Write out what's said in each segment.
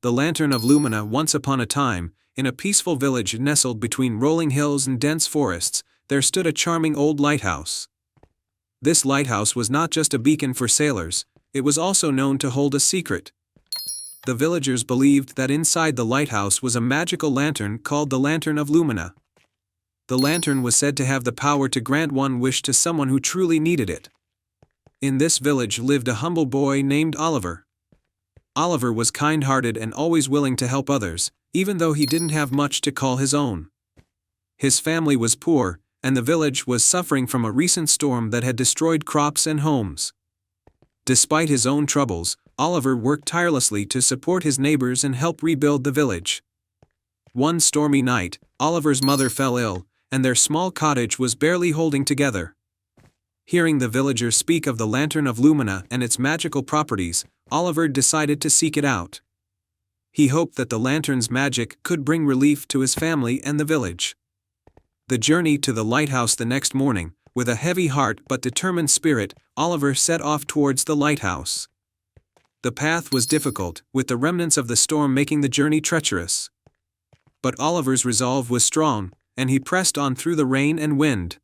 The Lantern of Lumina. Once upon a time, in a peaceful village nestled between rolling hills and dense forests, there stood a charming old lighthouse. This lighthouse was not just a beacon for sailors, it was also known to hold a secret. The villagers believed that inside the lighthouse was a magical lantern called the Lantern of Lumina. The lantern was said to have the power to grant one wish to someone who truly needed it. In this village lived a humble boy named Oliver. Oliver was kind-hearted and always willing to help others, even though he didn't have much to call his own. His family was poor, and the village was suffering from a recent storm that had destroyed crops and homes. Despite his own troubles, Oliver worked tirelessly to support his neighbors and help rebuild the village. One stormy night, Oliver's mother fell ill, and their small cottage was barely holding together. Hearing the villagers speak of the Lantern of Lumina and its magical properties, Oliver decided to seek it out. He hoped that the lantern's magic could bring relief to his family and the village. The journey to the lighthouse. The next morning, with a heavy heart but determined spirit, Oliver set off towards the lighthouse. The path was difficult, with the remnants of the storm making the journey treacherous. But Oliver's resolve was strong, and he pressed on through the rain and wind.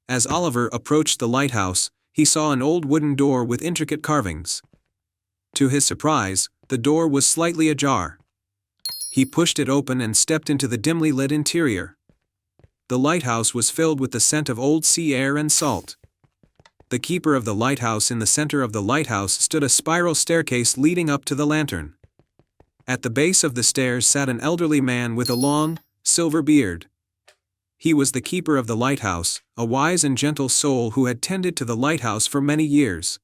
As Oliver approached the lighthouse, he saw an old wooden door with intricate carvings. To his surprise, the door was slightly ajar. He pushed it open and stepped into the dimly lit interior. The lighthouse was filled with the scent of old sea air and salt. The keeper of the lighthouse. In the center of the lighthouse stood a spiral staircase leading up to the lantern. At the base of the stairs sat an elderly man with a long, silver beard. He was the keeper of the lighthouse, a wise and gentle soul who had tended to the lighthouse for many years.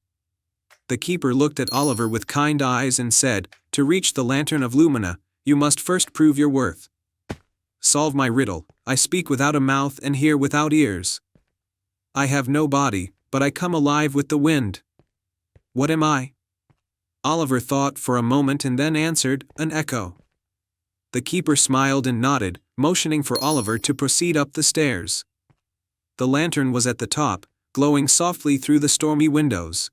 The keeper looked at Oliver with kind eyes and said, "To reach the Lantern of Lumina, you must first prove your worth. Solve my riddle. I speak without a mouth and hear without ears. I have no body, but I come alive with the wind. What am I?" Oliver thought for a moment and then answered, "An echo." The keeper smiled and nodded, motioning for Oliver to proceed up the stairs. The lantern was at the top, glowing softly through the stormy windows.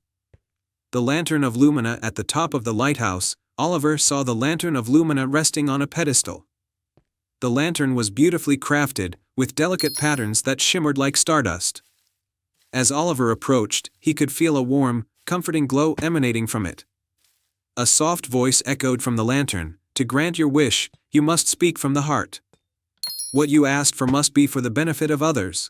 The Lantern of Lumina. At the top of the lighthouse, Oliver saw the Lantern of Lumina resting on a pedestal. The lantern was beautifully crafted, with delicate patterns that shimmered like stardust. As Oliver approached, he could feel a warm, comforting glow emanating from it. A soft voice echoed from the lantern, "To grant your wish, you must speak from the heart. What you asked for must be for the benefit of others."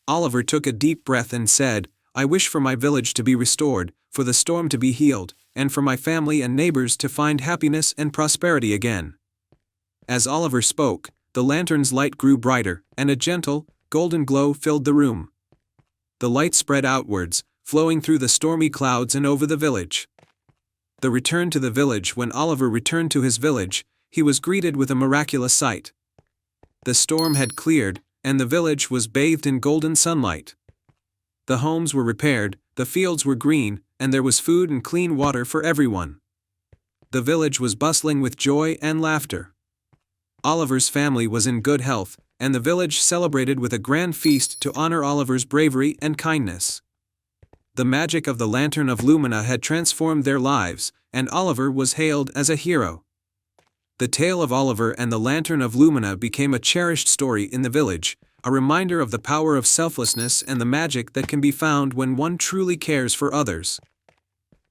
Oliver took a deep breath and said, "I wish for my village to be restored, for the storm to be healed, and for my family and neighbors to find happiness and prosperity again." As Oliver spoke, the lantern's light grew brighter, and a gentle, golden glow filled the room. The light spread outwards, flowing through the stormy clouds and over the village. The return to the village. When Oliver returned to his village, he was greeted with a miraculous sight. The storm had cleared, and the village was bathed in golden sunlight. The homes were repaired, the fields were green, and there was food and clean water for everyone. The village was bustling with joy and laughter. Oliver's family was in good health, and the village celebrated with a grand feast to honor Oliver's bravery and kindness. The magic of the Lantern of Lumina had transformed their lives, and Oliver was hailed as a hero. The tale of Oliver and the Lantern of Lumina became a cherished story in the village, a reminder of the power of selflessness and the magic that can be found when one truly cares for others.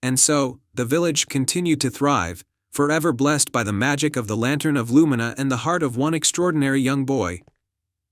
And so, the village continued to thrive, forever blessed by the magic of the Lantern of Lumina and the heart of one extraordinary young boy.